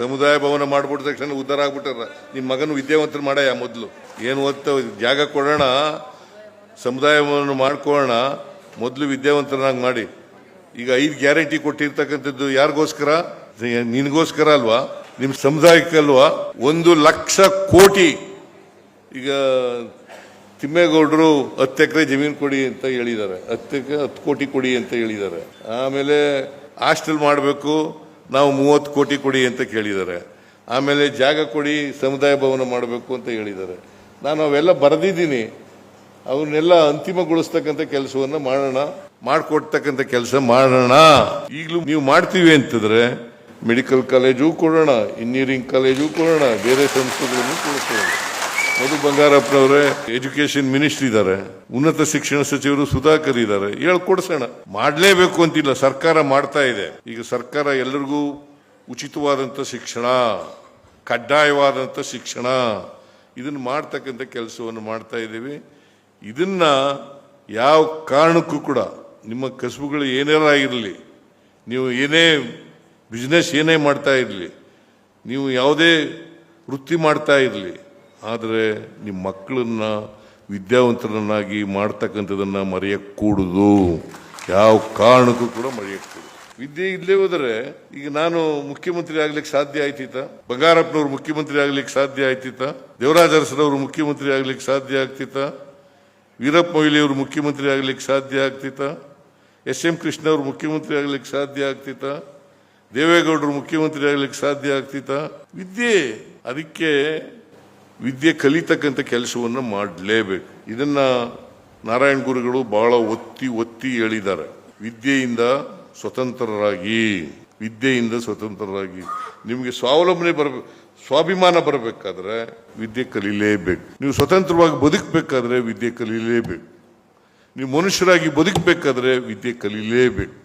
ಸಮುದಾಯ ಭವನ ಮಾಡ್ಬಿಟ್ಟ ತಕ್ಷಣ ಉದ್ಧಾರ ಆಗ್ಬಿಟ್ಟಾರ. ನಿಮ್ಮ ಮಗನ ವಿದ್ಯಾವಂತರು ಮಾಡಯ್ಯ ಮೊದಲು. ಏನು ಓದ್ತ ಜಾಗ ಕೊಡೋಣ, ಸಮುದಾಯ ಭವನ ಮಾಡ್ಕೊಳ್ಳೋಣ, ಮೊದಲು ವಿದ್ಯಾವಂತರನ್ನಾಗಿ ಮಾಡಿ. ಈಗ 5 ಗ್ಯಾರಂಟಿ ಕೊಟ್ಟಿರ್ತಕ್ಕಂಥದ್ದು ಯಾರಿಗೋಸ್ಕರ? ನಿನಗೋಸ್ಕರ ಅಲ್ವಾ, ನಿಮ್ಮ ಸಮುದಾಯಕ್ಕಲ್ವಾ? 1 ಲಕ್ಷ ಕೋಟಿ. ಈಗ ತಿಮ್ಮೇಗೌಡರು 10 ಎಕರೆ ಜಮೀನು ಕೊಡಿ ಅಂತ ಹೇಳಿದ್ದಾರೆ, 10 ಕೋಟಿ ಕೊಡಿ ಅಂತ ಹೇಳಿದ್ದಾರೆ. ಆಮೇಲೆ ಹಾಸ್ಟೆಲ್ ಮಾಡಬೇಕು, ನಾವು 30 ಕೋಟಿ ಕೊಡಿ ಅಂತ ಕೇಳಿದ್ದಾರೆ. ಆಮೇಲೆ ಜಾಗ ಕೊಡಿ, ಸಮುದಾಯ ಭವನ ಮಾಡಬೇಕು ಅಂತ ಹೇಳಿದ್ದಾರೆ. ನಾನು ಅವೆಲ್ಲ ಬರೆದಿದ್ದೀನಿ. ಅವನ್ನೆಲ್ಲ ಅಂತಿಮಗೊಳಿಸ್ತಕ್ಕಂಥ ಕೆಲಸವನ್ನ ಮಾಡೋಣ, ಮಾಡಿಕೊಡ್ತಕ್ಕಂಥ ಕೆಲಸ ಮಾಡೋಣ. ಈಗಲೂ ನೀವು ಮಾಡ್ತೀವಿ ಅಂತಂದ್ರೆ ಮೆಡಿಕಲ್ ಕಾಲೇಜು ಕೊಡೋಣ, ಇಂಜಿನಿಯರಿಂಗ್ ಕಾಲೇಜು ಕೊಡೋಣ, ಬೇರೆ ಸಂಸ್ಥೆಗಳನ್ನು ಕೊಡ್ತೇವೆ. ಮಧು ಬಂಗಾರಪ್ಪನವರೇ ಎಜುಕೇಶನ್ ಮಿನಿಸ್ಟರ್ ಇದ್ದಾರೆ, ಉನ್ನತ ಶಿಕ್ಷಣ ಸಚಿವರು ಸುಧಾಕರ್ ಇದ್ದಾರೆ. ಹೇಳ್ಕೊಡ್ಸೋಣ. ಮಾಡಲೇಬೇಕು ಅಂತಿಲ್ಲ, ಸರ್ಕಾರ ಮಾಡ್ತಾ ಇದೆ. ಈಗ ಸರ್ಕಾರ ಎಲ್ಲರಿಗೂ ಉಚಿತವಾದಂಥ ಶಿಕ್ಷಣ, ಕಡ್ಡಾಯವಾದಂಥ ಶಿಕ್ಷಣ, ಇದನ್ನು ಮಾಡ್ತಕ್ಕಂಥ ಕೆಲಸವನ್ನು ಮಾಡ್ತಾ ಇದ್ದೀವಿ. ಇದನ್ನ ಯಾವ ಕಾರಣಕ್ಕೂ ಕೂಡ ನಿಮ್ಮ ಕಸುಬುಗಳು ಏನಾರ ಆಗಿರಲಿ, ನೀವು ಏನೇ ಬಿಸ್ನೆಸ್ ಏನೇ ಮಾಡ್ತಾ ಇರಲಿ, ನೀವು ಯಾವುದೇ ವೃತ್ತಿ ಮಾಡ್ತಾ ಇರಲಿ, ಆದರೆ ನಿಮ್ಮ ಮಕ್ಕಳನ್ನ ವಿದ್ಯಾವಂತರನ್ನಾಗಿ ಮಾಡ್ತಕ್ಕಂಥದನ್ನ ಮರೆಯக்கூಡುದು. ಯಾವ ಕಾರಣಕ್ಕೂ ಕೂಡ ಮರೆಯக்கூಡುದು. ವಿದ್ಯೆ ಇಲ್ಲದೆ ಹೋದರೆ, ಈಗ ನಾನು ಮುಖ್ಯಮಂತ್ರಿ ಆಗ್ಲಿಕ್ಕೆ ಸಾಧ್ಯ ಆಯ್ತಿತ್ತ? ಬಂಗಾರಪ್ಪನವ್ರು ಮುಖ್ಯಮಂತ್ರಿ ಆಗ್ಲಿಕ್ಕೆ ಸಾಧ್ಯ ಆಯ್ತಿತ್ತ? ದೇವರಾಜ ಅರಸರವರು ಮುಖ್ಯಮಂತ್ರಿ ಆಗ್ಲಿಕ್ಕೆ ಸಾಧ್ಯ ಆಗ್ತಿತ್ತ? ವೀರಪ್ಪ ಮೊಯ್ಲಿಯವರು ಮುಖ್ಯಮಂತ್ರಿ ಆಗ್ಲಿಕ್ಕೆ ಸಾಧ್ಯ ಆಗ್ತಿತ್ತ? SM ಕೃಷ್ಣ ಅವರು ಮುಖ್ಯಮಂತ್ರಿ ಆಗ್ಲಿಕ್ಕೆ ಸಾಧ್ಯ ಆಗ್ತಿತ್ತ? ದೇವೇಗೌಡರು ಮುಖ್ಯಮಂತ್ರಿ ಆಗ್ಲಿಕ್ಕೆ ಸಾಧ್ಯ ಆಗ್ತಿತ್ತ? ವಿದ್ಯೆ. ಅದಕ್ಕೆ ವಿದ್ಯೆ ಕಲಿತಕ್ಕಂಥ ಕೆಲಸವನ್ನು ಮಾಡಲೇಬೇಕು. ಇದನ್ನ ನಾರಾಯಣ ಗುರುಗಳು ಬಹಳ ಒತ್ತಿ ಒತ್ತಿ ಹೇಳಿದ್ದಾರೆ. ವಿದ್ಯೆಯಿಂದ ಸ್ವತಂತ್ರರಾಗಿ, ವಿದ್ಯೆಯಿಂದ ಸ್ವತಂತ್ರರಾಗಿ. ನಿಮಗೆ ಸ್ವಾವಲಂಬನೆ ಬರಬೇಕು, ಸ್ವಾಭಿಮಾನ ಬರಬೇಕಾದ್ರೆ ವಿದ್ಯೆ ಕಲೀಲೇಬೇಕು. ನೀವು ಸ್ವತಂತ್ರವಾಗಿ ಬದುಕಬೇಕಾದ್ರೆ ವಿದ್ಯೆ ಕಲೀಲೇಬೇಕು. ನೀವು ಮನುಷ್ಯರಾಗಿ ಬದುಕಬೇಕಾದ್ರೆ ವಿದ್ಯೆ ಕಲೀಲೇಬೇಕು.